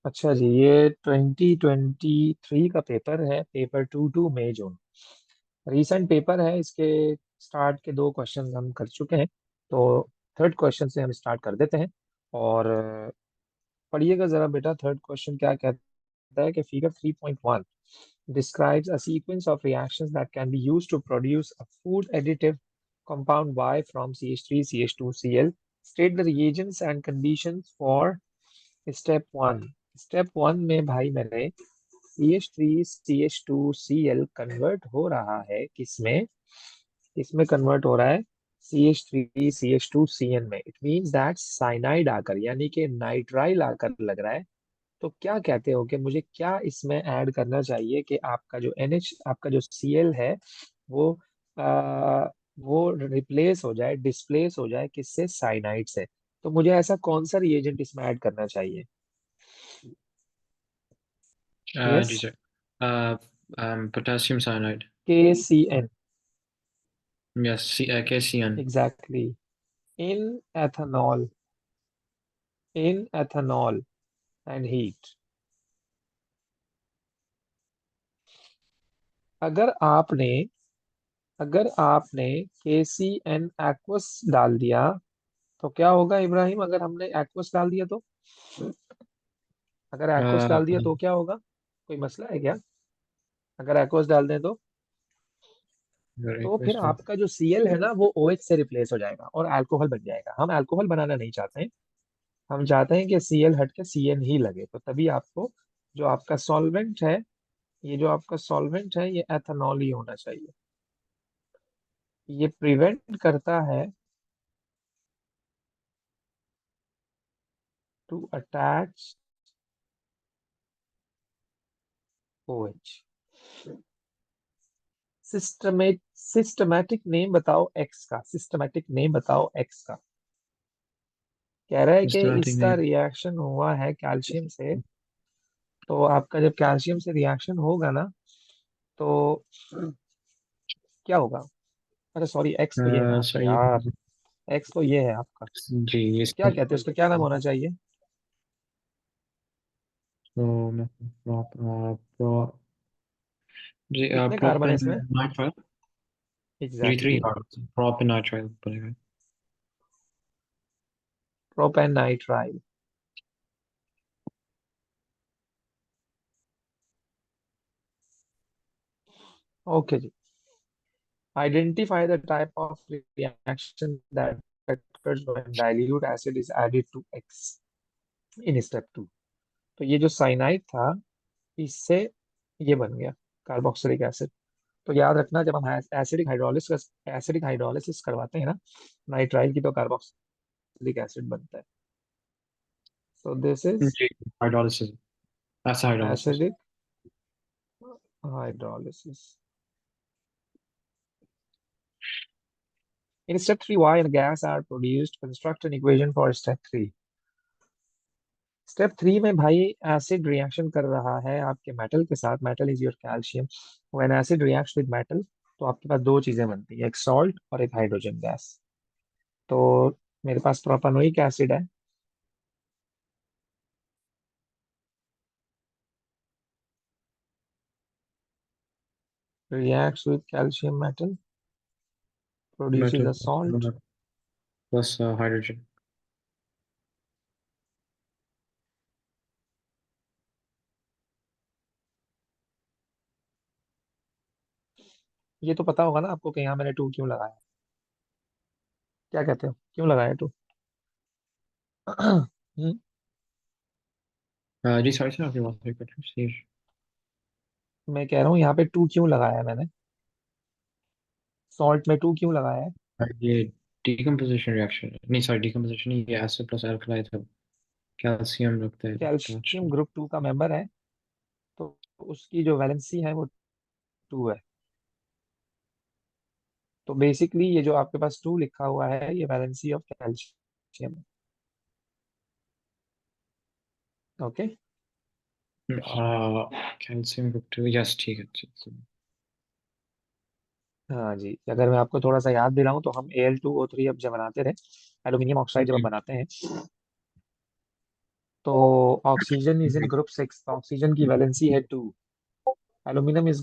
अच्छा जी, ये 2023 का पेपर है, पेपर 2 2 मई जून। रीसेंट पेपर है। इसके स्टार्ट के 2 क्वेश्चन हम कर चुके हैं। तो थर्ड क्वेश्चन से हम स्टार्ट कर देते हैं। और पढ़िएगा जरा बेटा, थर्ड क्वेश्चन क्या कहता है कि figure 3.1 describes a sequence of reactions that can be used to produce a food additive compound Y from CH3 CH2Cl. State the reagents and conditions for step 1। Step 1 में भाई मेरे CH3 CH2Cl कन्वर्ट हो रहा है किसमें? किसमें convert हो रहा है? CH3 CH2Cl में। इट मीन्स दैट साइनाइड आकर, यानी कि नाइट्राइल आकर लग रहा है। तो क्या कहते हो कि मुझे क्या इसमें ऐड करना चाहिए कि आपका जो NH, आपका जो Cl है, वो वो रिप्लेस हो जाए, डिस्प्लेस हो जाए किससे? साइनाइड से। तो मुझे ऐसा कौन सा रिएजेंट इसमें ऐड करना चाहिए? यस। जी sir. Potassium cyanide. KCN। Yes, KCN। Exactly. In ethanol, in ethanol and heat. अगर आपने अगर आपने KCN एक्वस डाल दिया तो क्या होगा इब्राहिम? अगर हमने एक्वस डाल दिया तो, अगर एक्वस डाल दिया तो क्या होगा? कोई मसला है क्या अगर एक्वस डाल दें तो फिर आपका जो Cl है ना, वो OH से रिप्लेस हो जाएगा और अल्कोहल बन जाएगा। हम अल्कोहल बनाना नहीं चाहते हैं। हम चाहते हैं कि Cl हट के CN ही लगे। तो तभी आपको जो आपका सॉल्वेंट है, ये जो आपका सॉल्वेंट है, ये एथेनॉल ही होना चाहिए। ये प्रिवेंट करता है to attach OH। Systematic name बताओ एक्स का, सिस्टमैटिक नेम बताओ एक्स का। कह रहा है कि सिस्टमैटिक इसका नेम। रिएक्शन हुआ है कैल्शियम से। तो आपका जब कैल्शियम से रिएक्शन होगा ना, तो क्या होगा? अरे सॉरी, एक्स तो ये है आपका सर ये यार। एक्स तो ये है आपका। जी तो क्या इसका कहते हैं, उसका क्या नाम होना चाहिए? तो जी कितने कार्बन है प्रोपेन इसमें? नाइट्राइल। जी थ्री एग्जैक्टली। प्रोपेन नाइट्राइल बनेगा। प्रोपेनाइट्राइल। ओके जी। Identify the type of reaction that occurs when dilute acid is added to X in step 2। तो ये जो साइनाइड था, इससे ये बन गया कार्बोक्सिलिक एसिड। तो याद रखना, जब हम एसिडिक हाइड्रोलिसिस करवाते हैं ना नाइट्राइल की, तो कार्बोक्सिलिक एसिड बनता है। सो दिस इज जी हाइड्रोलिसिस। ऐसा hydrolysis. Acidic hydrolysis. In step 3, Y and gas are produced. Construct an equation for step 3। Step 3 में भाई एसिड रिएक्शन कर रहा है आपके मेटल के साथ। Metal is your calcium. When acid reacts with metal, तो आपके पास दो चीजें बनती है, एक सॉल्ट और एक हाइड्रोजन गैस। तो मेरे पास प्रोपेनोइक एसिड है। Reacts with calcium metal, produces metal a salt. Plus hydrogen. ये तो पता होगा ना आपको कि यहाँ मैंने 2 क्यों लगाया। क्या कहते हो, क्यों लगाया 2? जी सॉरी सर, आपकी बात रिपीट कीजिए। मैं कह रहा हूँ यहाँ पे 2 क्यों लगाया मैंने, सॉल्ट में 2 क्यों लगाया है? ये डिकम्पोजिशन रिएक्शन नहीं, सॉरी डिकम्पोजिशन नहीं, ये एसिड प्लस अल्कलाइड है। कैल्शियम रखते हैं अटैच। कैल्शियम ग्रुप 2 का मेंबर है, तो उसकी जो वैलेंसी है वो 2 है। तो बेसिकली ये जो आपके पास 2 लिखा हुआ है, ये वैलेंसी ऑफ कैल्शियम है। Okay. Calcium group two, yes ठीक है ठीक है। हाँ जी, अगर मैं आपको थोड़ा सा याद दिलाऊं तो हम Al2O3 अब जब बनाते थे, एल्यूमिनियम ऑक्साइड जब हम बनाते हैं, तो ऑक्सीजन इज इन ग्रुप 6, तो ऑक्सीजन की वैलेंसी है 2। एल्यूमिनियम इज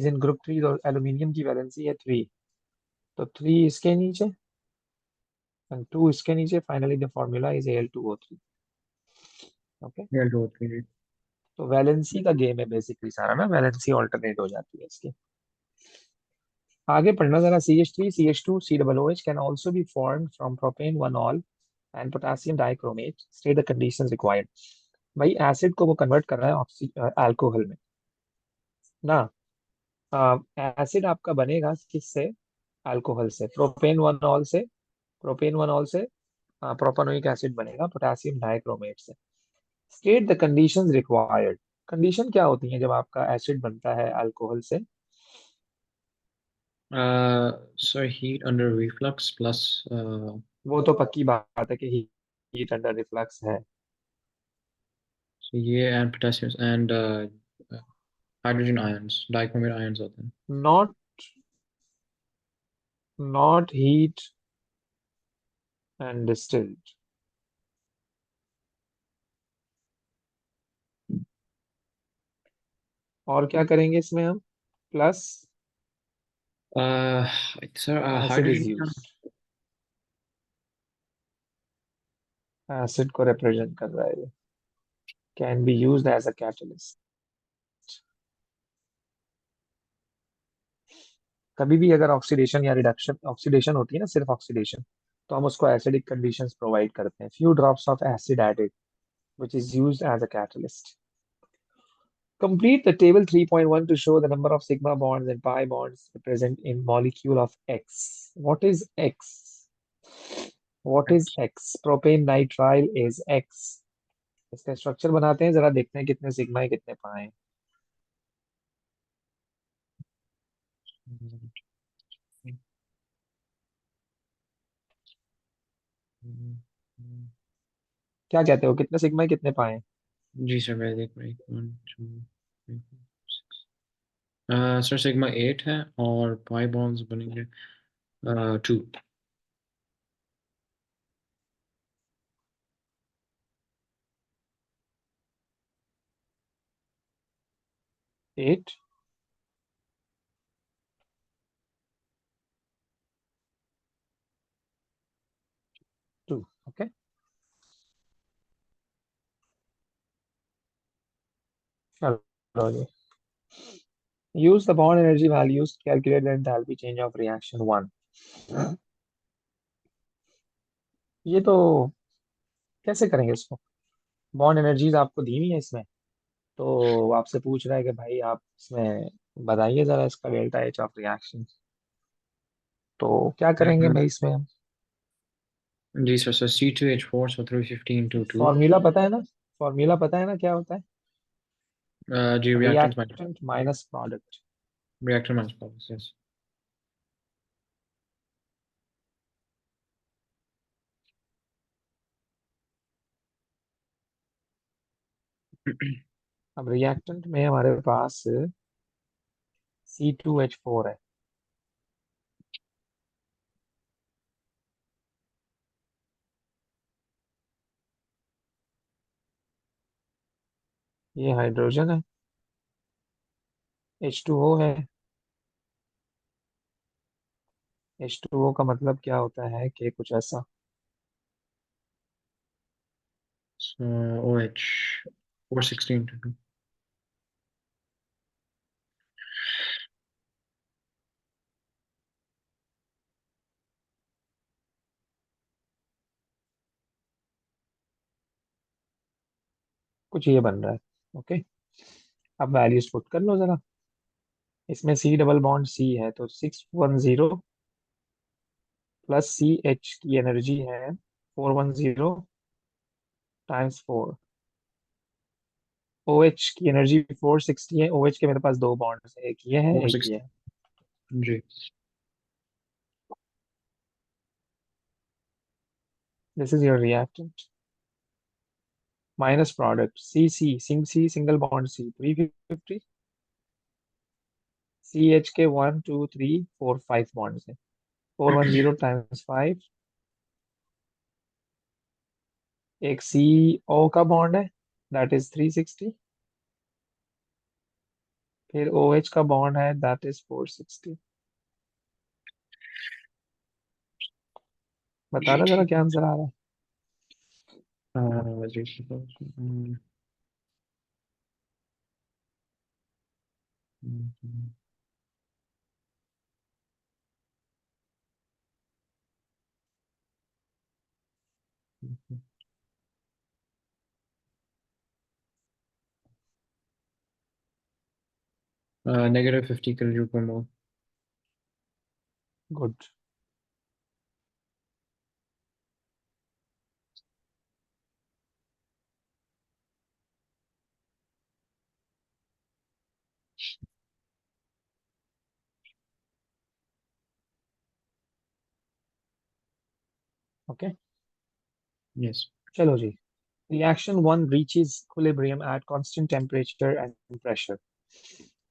इन ग्रुप 3, तो एल्यूमिनियम की वैलेंसी है 3। तो 3 इसके नीचे एंड 2 इसके नीचे, finally the formula is Al2O3। Okay. या दो थ्री। तो वैलेंसी का गेम है बेसिकली सारा ना, वैलेंसी ऑल्टरनेट हो जाती है इसकी। आगे पढ़ना जरा। CH3 CH2 COOH can also be form from propane 1 all and potassium dichromate, state the conditions required. भाई एसिड को वो कन्वर्ट कर रहा है ऑक्सी अल्कोहल में ना। एसिड आपका बनेगा किससे? अल्कोहल से, प्रोपेन 1 ऑल से प्रोपानोइक एसिड बनेगा पोटेशियम डाइक्रोमेट से। State the conditions required. Condition क्या होती है जब आपका एसिड बनता है अल्कोहल से? Sir heat under reflux plus वो तो पक्की बात है कि हीट अंडर रिफ्लक्स है। ये and potassium and hydrogen ions dichromate ions होते हैं। Not not heat and distilled. और क्या करेंगे इसमें हम? Plus sir acid is hydrogen. Used. Acid को रिप्रेजेंट कर रहा है ये। Can be used as a catalyst. कभी भी अगर ऑक्सीडेशन या रिडक्शन, ऑक्सीडेशन होती है ना, सिर्फ ऑक्सीडेशन, तो हम उसको एसिडिक कंडीशंस प्रोवाइड करते हैं। Few drops of acid added which is used as a catalyst. Complete the table 3.1 to show the number of sigma bonds and pi bonds present in molecule of X. What is X? What is X? Propane nitrile is X. इसका structure बनाते हैं, जरा देखते हैं कितने sigma है कितने पाए हैं। क्या कहते हो, कितने सिग्मा है कितने पाए हैं? जी सर मैं देख रहा हूँ 1 2 3 सर सिग्मा 8 है और पाई बॉन्ड्स बनेंगे 2। 8 2। ओके, चलो जी। Use the bond energy values to calculate the enthalpy change of reaction 1। ये तो कैसे करेंगे इसको? बॉन्ड एनर्जीज आपको दी हुई है इसमें, तो आपसे पूछ रहा है कि भाई आप इसमें बताइए जरा इसका डेल्टा एच ऑफ रिएक्शन। तो क्या करेंगे भाई इसमें हम? जी sir sir C2H4 so 315 2 2। Formula पता है ना? फॉर्मूला पता है ना क्या होता है? जी reactant minus reactant minus product. Reactor minus product yes. अब रिएक्टेंट में हमारे पास C2H4 है। ये हाइड्रोजन है, H2O है। H2O का मतलब क्या होता है कि कुछ ऐसा। So OH 416 2 कुछ ये बन रहा है। ओके, अब वैल्यूज पुट कर लो जरा। इसमें C डबल बॉन्ड C है, तो 610 प्लस CH की एनर्जी है 410 टाइम्स 4। OH की एनर्जी 460 है। OH के मेरे पास दो बॉन्ड है, एक ये है एक ये 416 है। जी। This is your reactant minus product C single bond C 350। CH के 1 2 3 4 5 बॉन्ड है। 410 टाइम्स 5 एक सी ओ का बॉन्ड है, दैट इज 360। फिर ओ एच का बॉन्ड है, दैट इज 460। बताना जरा क्या आंसर आ रहा है। जी, -50 kilo per mole. Good. Okay, Yes. चलो जी। Reaction 1 reaches equilibrium at constant temperature and pressure.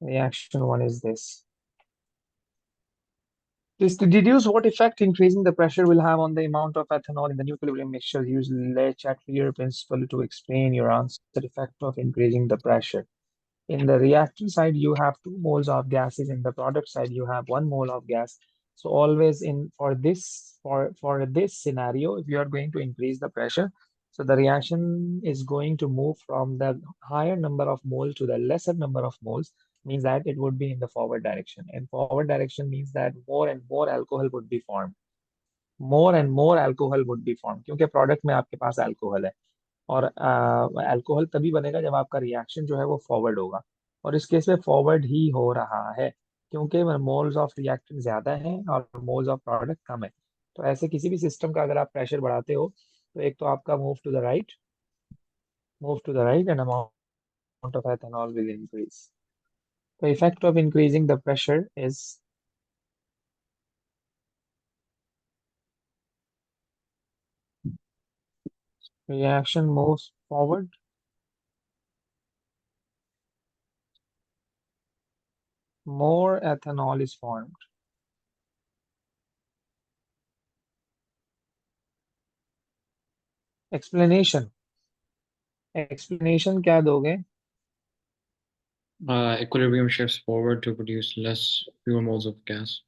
Reaction 1 is this. This to deduce what effect increasing the pressure will have on the amount of ethanol in the new equilibrium mixture, use Le Chatelier principle to explain your answer. Effect of increasing the pressure. In the reactant side, you have 2 moles of gases. In the product side, you have 1 mole of gas. So always in for this scenario, if you are going to increase the pressure, so the reaction is going to move from the higher number of moles to the lesser number of moles, means that it would be in the forward direction. And forward direction means that more and more alcohol would be formed. More and more alcohol would be form, क्योंकि product में आपके पास alcohol है। और alcohol तभी बनेगा जब आपका reaction जो है वो फॉरवर्ड होगा। और इस केस में फॉरवर्ड ही हो रहा है, क्योंकि मोल्स ऑफ रिएक्टेंट ज्यादा है और मोल्स ऑफ प्रोडक्ट कम है। तो ऐसे किसी भी सिस्टम का अगर आप प्रेशर बढ़ाते हो, तो एक तो आपका move to the right and amount of ethanol will increase. The effect of increasing the pressure is reaction moves forward, more ethanol is formed. Explanation, explanation क्या दोगे? Equilibrium shifts forward to produce less fewer moles of gas.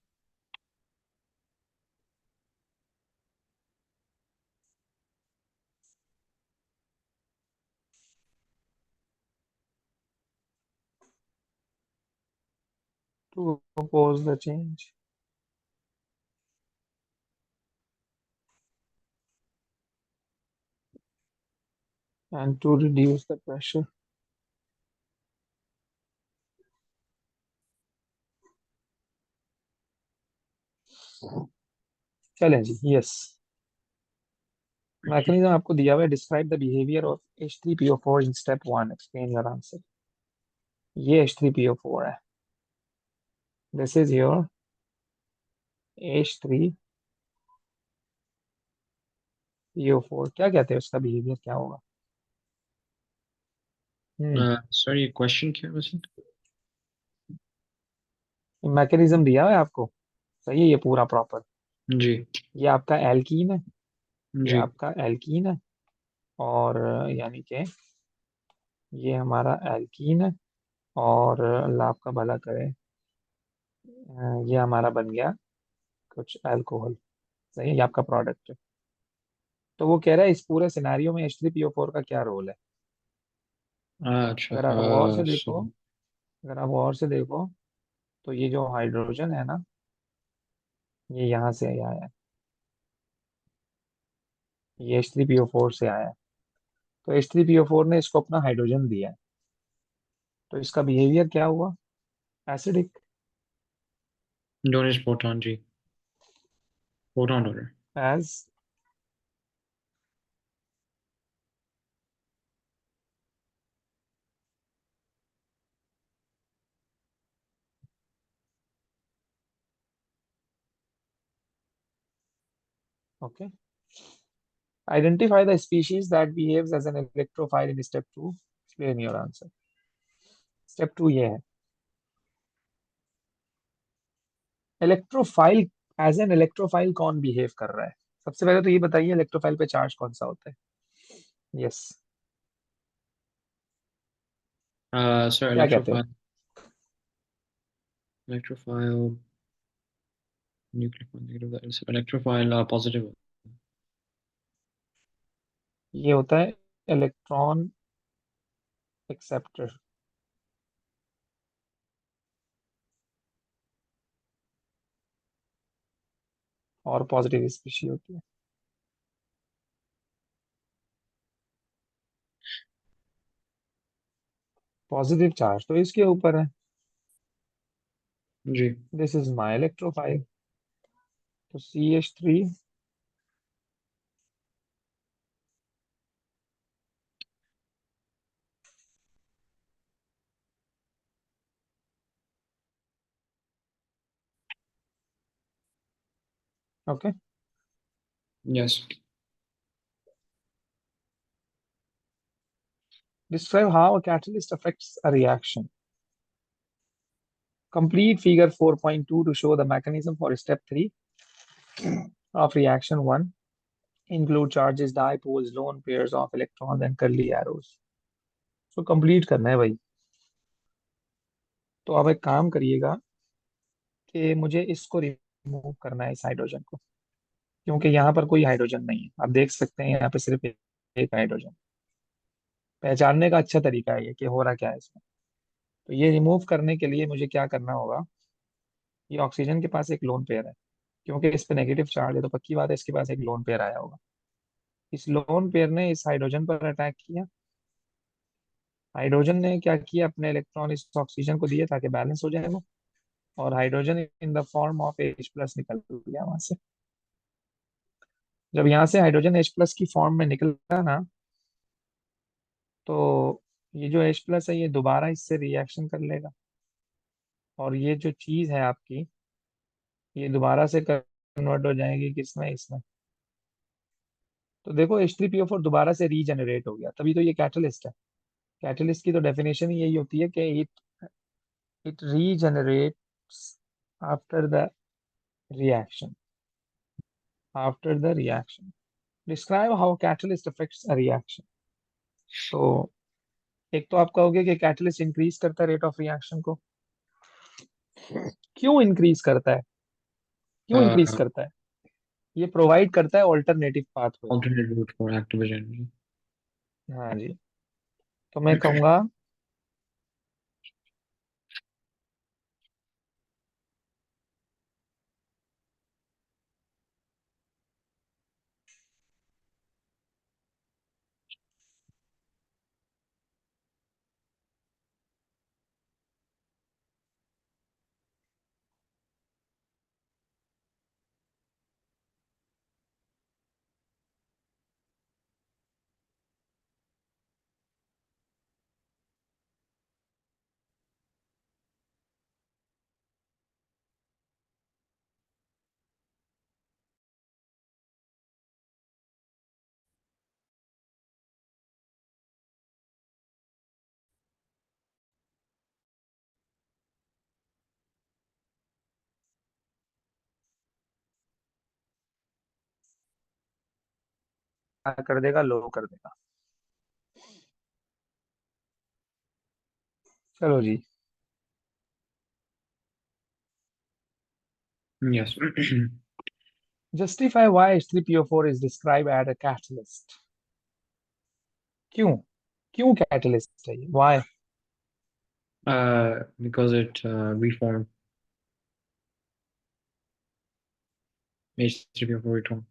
To oppose the change and to reduce the pressure. चलें जी, yes. Mechanism आपको दिया हुआ है, describe the behaviour of H3PO4 in step 1, explain your answer. ये H3PO4 है, this is your H3PO4। क्या कहते हैं उसका बिहेवियर क्या होगा? Sorry, question क्या was it? मैकेनिज्म दिया हुआ है आपको, सही है ये पूरा प्रॉपर। जी, ये आपका एल्कीन है, ये जी। आपका एल्कीन है। और यानी कि ये हमारा एल्कीन है। और अल्लाह आपका भला करे, ये हमारा बन गया कुछ अल्कोहल। सही है, ये आपका प्रोडक्ट है। तो वो कह रहा है इस पूरे सिनेरियो में H3PO4 का क्या रोल है। अच्छा, अगर आप गौर से देखो, so, अगर आप गौर से देखो, तो ये जो हाइड्रोजन है ना, ये यहाँ से आया है, ये H3PO4 से आया है। तो H3PO4 ने इसको अपना हाइड्रोजन दिया है, तो इसका बिहेवियर क्या हुआ? एसिडिक। known as proton, जी, proton donor. As okay, identify the species that behaves as an electrophile in step 2, explain your answer. Step 2 ये है, इलेक्ट्रोफाइल। एज एन इलेक्ट्रोफाइल कौन बिहेव कर रहा है? सबसे पहले तो ये बताइए, इलेक्ट्रोफाइल पे चार्ज कौन सा होता है? यस। Sir, क्या कहते हो? electrophile, nucleophile, negative, that is electrophile, positive. ये होता है इलेक्ट्रॉन एक्सेप्टर, और पॉजिटिव स्पीशी होती है। पॉजिटिव चार्ज तो इसके ऊपर है। जी। दिस इज माई इलेक्ट्रोफाइल, तो CH3। Okay. Yes. Describe how a catalyst affects a reaction. Complete figure 4.2 to show the mechanism for step 3 of reaction 1. Include charges, dipoles, lone pairs of electrons and curly arrows. So complete करना है भाई। तो अब एक काम करिएगा कि मुझे इसको रिमूव करना है, इस हाइड्रोजन को, क्योंकि यहाँ पर कोई हाइड्रोजन नहीं है। आप देख सकते हैं यहाँ पे सिर्फ एक हाइड्रोजन। पहचानने का अच्छा तरीका है ये कि हो रहा क्या है इसमें। तो ये रिमूव करने के लिए मुझे क्या करना होगा, ये ऑक्सीजन के पास एक लोन पेयर है, क्योंकि इस पे नेगेटिव चार्ज है, तो पक्की बात है इसके पास एक लोन पेयर आया होगा। इस लोन पेयर ने इस हाइड्रोजन पर अटैक किया। हाइड्रोजन ने क्या किया, अपने इलेक्ट्रॉन इस ऑक्सीजन को दिए ताकि बैलेंस हो जाए वो, और hydrogen in the form of H+ निकल गया वहां से। जब यहाँ से हाइड्रोजन H+ की फॉर्म में निकला ना, तो ये जो H+ है ये दोबारा इससे रिएक्शन कर लेगा, और ये जो चीज है आपकी, ये दोबारा से कन्वर्ट हो जाएगी किसमें, इसमें। तो देखो H3PO4 दोबारा से रीजनरेट हो गया, तभी तो ये कैटलिस्ट है। कैटलिस्ट की तो डेफिनेशन ही यही होती है कि it regenerates after the reaction after the reaction. Describe how catalyst affects a reaction. तो एक तो आप कहोगे कि कैटलिस्ट इंक्रीज करता है रेट ऑफ रिएक्शन को। क्यों इंक्रीज करता है? क्यों इंक्रीज Uh, करता है? ये प्रोवाइड करता है alternative pathway. alternate route for activation. हाँ जी। तो मैं कहूंगा क्या कर देगा, लो कर देगा। चलो जी। Yes. Justify why H3PO4 is describe as a catalyst. क्यों? क्यों कैटलिस्ट है ये, why? Because it reformed H3PO4 return.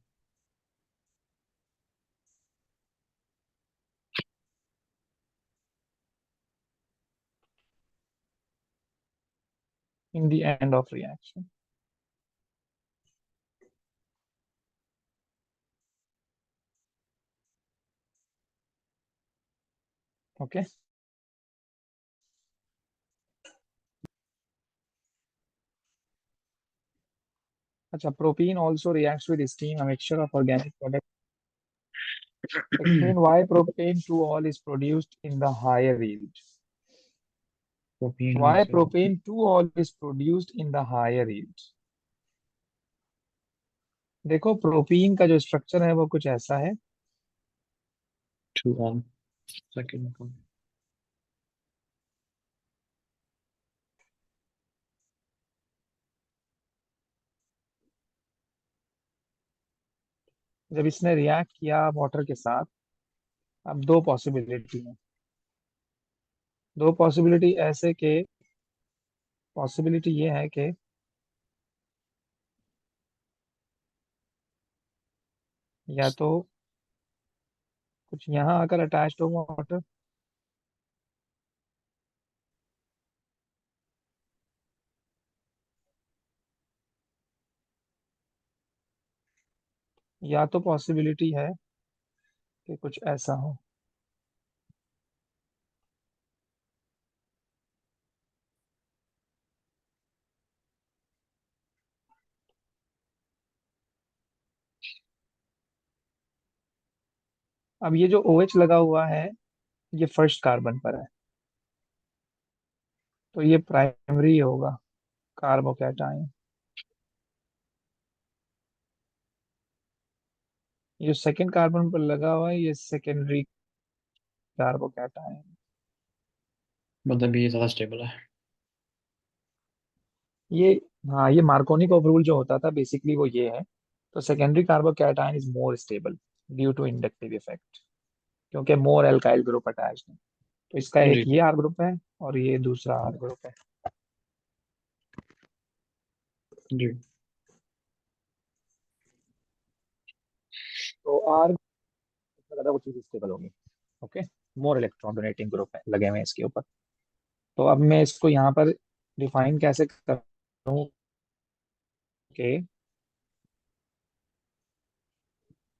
In the end of reaction. Okay. अच्छा, propene also reacts with steam, a mixture of organic product. Explain why propane 2-ol is produced in the higher yield. Propene Why also. propane 2-ol is produced in the higher yield. देखो propene का जो structure है वो कुछ ऐसा है। two on. Second one. जब इसने रिएक्ट किया वाटर के साथ, अब दो पॉसिबिलिटी है। दो पॉसिबिलिटी ऐसे के, पॉसिबिलिटी ये है कि या तो कुछ यहाँ आकर अटैच्ड हो वाटर, या तो पॉसिबिलिटी है कि कुछ ऐसा हो। अब ये जो OH लगा हुआ है, ये फर्स्ट कार्बन पर है, तो ये प्राइमरी होगा कार्बोकैटायन। ये जो सेकंड कार्बन पर लगा हुआ है, ये सेकेंडरी कार्बोकैटायन। मतलब ये ज़्यादा स्टेबल है। ये, हाँ, ये मार्कोनिकॉफ रूल जो होता था बेसिकली वो ये है। तो secondary carbocation is more stable due to inductive effect, क्योंकि मोर एल्काइल ग्रुप अटैच्ड है। तो इसका एक जी ये आर ग्रुप है और ये दूसरा आर ग्रुप है। जी तो आर ज्यादा वो चीज स्टेबल होगी। Okay, more electron donating group है लगे हुए हैं इसके ऊपर। तो अब मैं इसको यहाँ पर डिफाइन कैसे करूँ कि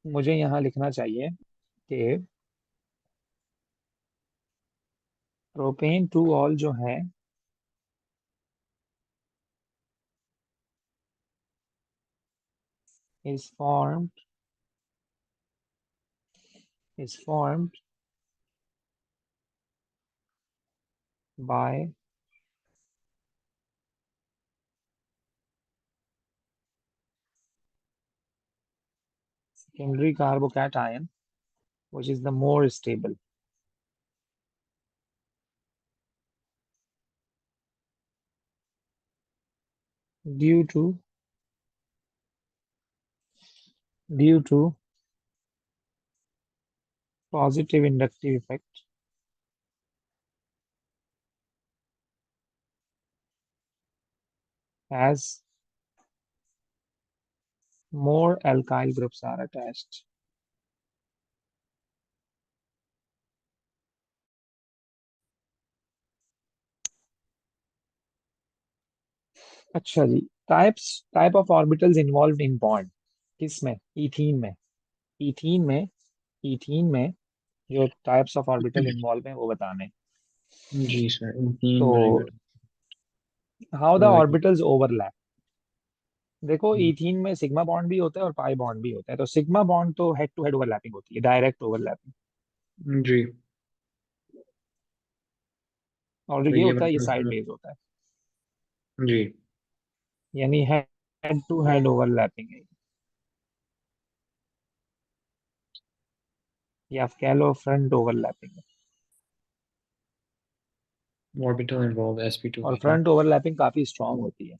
मुझे यहाँ लिखना चाहिए कि प्रोपेन टू ऑल जो है, is formed is formed by secondary carbocation, which is the more stable due to due to positive inductive effect as more alkyl groups are attached। अच्छा जी, type of orbitals involve in bond, किसमें? Ethene में। Ethene में ethene में जो types of orbital involve हैं वो बताने। जी सर, तीन, वेरी तो good. How the very orbitals overlap. देखो, इथीन में सिग्मा बॉन्ड भी होता है और पाई बॉन्ड भी होता है। तो सिग्मा बॉन्ड तो हेड टू हेड ओवरलैपिंग होती है, डायरेक्ट ओवरलैपिंग। गुड जी। और जो तो ये ये होता है ये साइड मतलब बेस होता है, जी। यानी हेड टू हेड ओवरलैपिंग है, या आप कह लो फ्रंट ओवरलैपिंग है। ऑर्बिटल इन्वॉल्व sp2 और है ना। फ्रंट ओवरलैपिंग काफी स्ट्रांग होती है।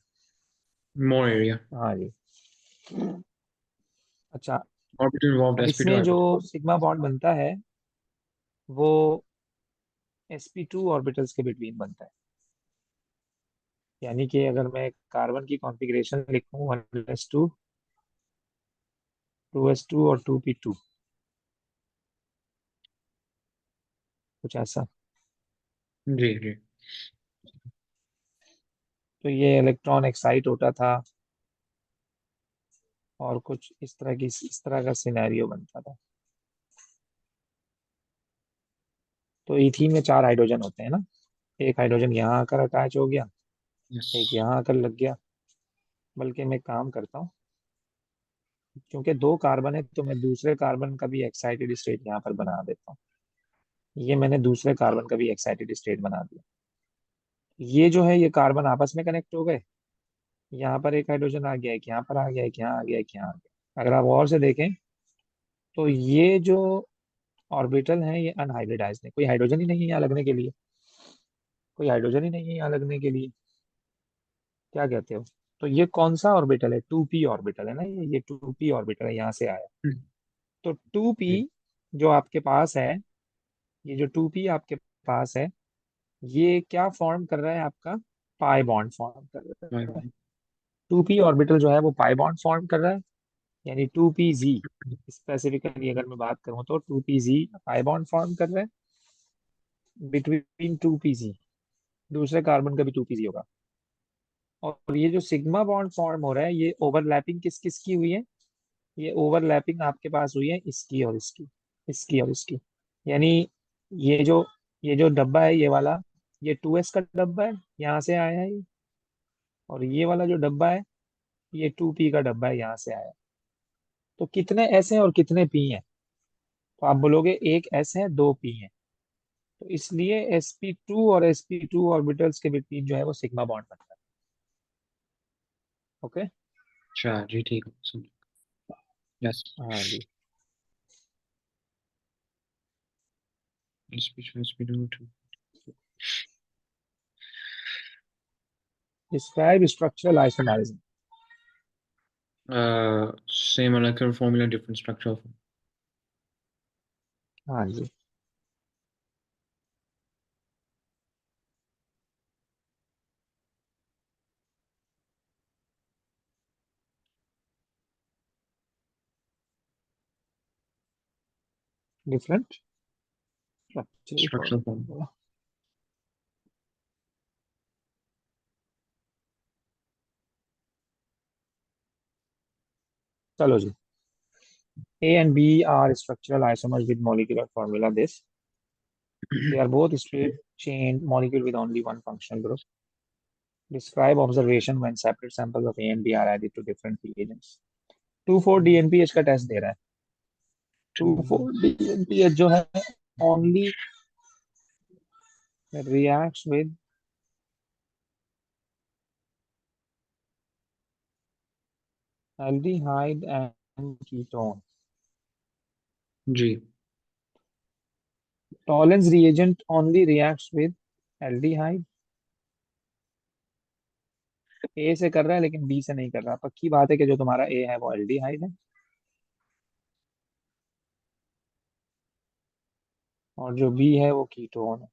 More area. हाँ जी। अच्छा, ऑर्बिटल इन्वॉल्व अब sp2 इसमें जो ऑर्बिटल। सिग्मा बॉन्ड बनता है वो sp2 ऑर्बिटल्स के बिटवीन बनता है। यानी कि अगर मैं कार्बन की कॉन्फ़िगरेशन लिखूं, 1s2, 2s2 और 2p2, कुछ ऐसा। जी जी तो ये इलेक्ट्रॉन एक्साइट होता था और कुछ इस तरह का सिनेरियो बनता था। तो इथीन में चार हाइड्रोजन होते हैं ना, एक हाइड्रोजन यहाँ आकर अटैच हो गया, यस। एक यहाँ आकर लग गया। बल्कि मैं काम करता हूँ, क्योंकि दो कार्बन है तो मैं दूसरे कार्बन का भी एक्साइटेड स्टेट यहाँ पर बना देता हूँ। ये मैंने दूसरे कार्बन का भी एक्साइटेड स्टेट बना दिया। ये जो है ये कार्बन आपस में कनेक्ट हो गए। यहाँ पर एक हाइड्रोजन आ गया, एक यहाँ पर आ गया, एक यहाँ आ गया, एक यहाँ आ गया। अगर आप और से देखें तो ये जो ऑर्बिटल है ये अनहाइब्रिडाइज्ड है, कोई हाइड्रोजन ही नहीं है यहाँ लगने के लिए, कोई हाइड्रोजन ही नहीं है यहाँ लगने के लिए। क्या कहते हो? तो ये कौन सा ऑर्बिटल है? 2p ऑर्बिटल है ना, ये 2p ऑर्बिटल है, यहाँ से आया। तो 2p जी। जो आपके पास है, ये जो 2p आपके पास है, ये क्या फॉर्म कर रहा है आपका? पाई बॉन्ड फॉर्म कर रहा है। 2p ऑर्बिटल जो है वो पाई बॉन्ड फॉर्म कर रहा है, यानी 2pz। स्पेसिफिकली अगर मैं बात करूं तो 2pz पाई बॉन्ड फॉर्म कर रहा है बिटवीन 2pz। दूसरे कार्बन का भी 2pz होगा। और ये जो सिग्मा बॉन्ड फॉर्म हो रहा है, ये ओवरलैपिंग किस किस की हुई है? ये ओवरलैपिंग आपके पास हुई है इसकी और इसकी, इसकी और इसकी। यानी ये जो ये जो डब्बा है ये वाला, ये 2s का डब्बा है, यहाँ से आया है ये। और ये वाला जो डब्बा है, ये 2p का डब्बा है, यहाँ से आया है। तो कितने एस हैं और कितने पी हैं? तो आप बोलोगे एक एस है, दो पी हैं। तो इसलिए sp2 और sp2 ऑर्बिटल्स के बीच जो है वो सिग्मा बॉन्ड बनता है। ओके। अच्छा जी, ठीक है, समझ। यस। हाँ जी। Describe structural isomerism. Same molecular formula, different structure. हाँ जी। Different structural Structural form. Formula. चलो जी। A and B are structural isomers with molecular formula this. They are both straight chain molecule with only one functional group. Describe observation when separate samples of A and B are added to different reagents. 2,4-DNPH का test दे रहा है। Two. 2,4-DNPH जो है only reacts with aldehyde and ketone. Ji. Tollens reagent only reacts with aldehyde। ए से कर रहा है लेकिन बी से नहीं कर रहा। पक्की बात है कि जो तुम्हारा ए है वो एल्डिहाइड है, और जो बी है वो कीटोन है।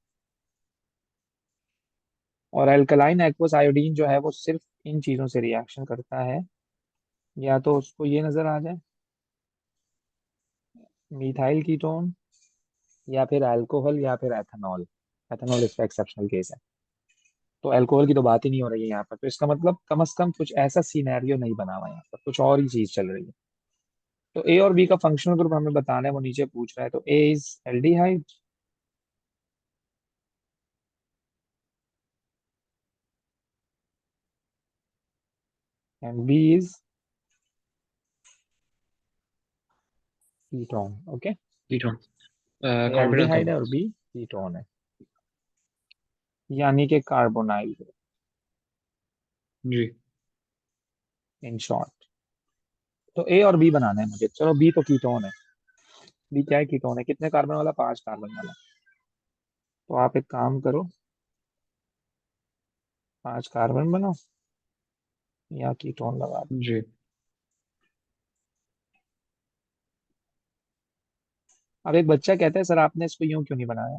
और अल्कलाइन एक्वस आयोडीन जो है वो सिर्फ इन चीजों से रिएक्शन करता है। या तो उसको ये नजर आ जाए, मिथाइल कीटोन, या फिर अल्कोहल, या फिर एथेनॉल। एथेनॉल इसका एक्सेप्शनल केस है। तो अल्कोहल की तो बात ही नहीं हो रही है यहाँ पर। तो इसका मतलब कम से कम कुछ ऐसा सिनेरियो नहीं बना हुआ है यहाँ पर, कुछ और ही चीज चल रही है। तो ए और बी का फंक्शनल ग्रुप हमें बताना है, वो नीचे पूछ रहा है। तो A is aldehyde and B is ketone. Okay. Ketone. A Carbon aldehyde है alcohol. और बी कीटोन है, यानी कि कार्बोनाइल जी। In short. तो ए और बी बनाना है मुझे। चलो बी तो कीटोन है। बी क्या है? कीटोन है। कितने कार्बन वाला? 5 कार्बन वाला। तो आप एक काम करो, 5 कार्बन बनाओ, या कीटोन लगा दो। जी। अब एक बच्चा कहता है सर आपने इसको यूं क्यों नहीं बनाया?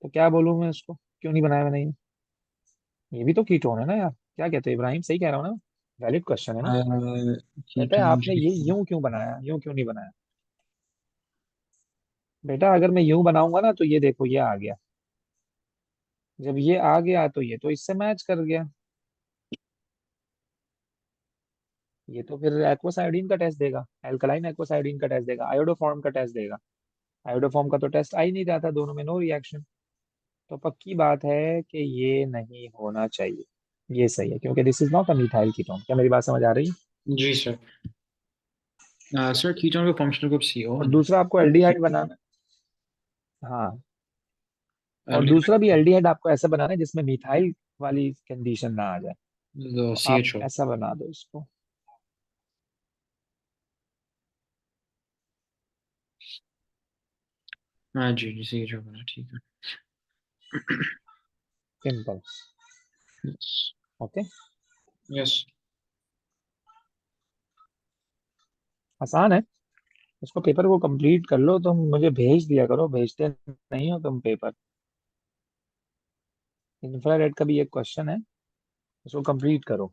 तो क्या बोलूं मैं उसको, क्यों नहीं बनाया मैंने ये भी तो कीटोन है ना यार। क्या कहते हो इब्राहिम, सही कह रहा हूँ ना? वैलिड क्वेश्चन है ना? कहता है कीटोन आपने जी। ये यूं क्यों बनाया, यूं क्यों नहीं बनाया? बेटा अगर मैं यूं बनाऊंगा ना, तो ये देखो ये आ गया। जब ये आ गया तो ये तो इससे मैच कर गया। ये तो फिर एक्वस आयोडीन का टेस्ट देगा, एल्कलाइन एक्वस आयोडीन का टेस्ट देगा, आयोडोफॉर्म का टेस्ट देगा। आयोडोफॉर्म का तो टेस्ट आ ही नहीं रहा था, दोनों में नो रिएक्शन। तो पक्की बात है कि ये नहीं होना चाहिए। ये सही है, क्योंकि this is not a methyl ketone. क्या मेरी बात समझ आ रही है? जी सर। सर कीटोन का फंक्शनल ग्रुप CO और है ना? दूसरा आपको एल्डिहाइड बनाना। हाँ। और एल्डिहाइड। दूसरा भी एल्डिहाइड आपको ऐसा बनाना है जिसमें मिथाइल वाली कंडीशन ना आ जाए। तो आप CHO. ऐसा बना दो इसको। हाँ जी जी, सही जवाब है, ठीक है। सिंपल। यस। ओके। यस। आसान है। इसको पेपर को कंप्लीट कर लो, तुम मुझे भेज दिया करो, भेजते नहीं हो तुम पेपर। इंफ्रारेड का भी एक क्वेश्चन है, उसको कंप्लीट करो।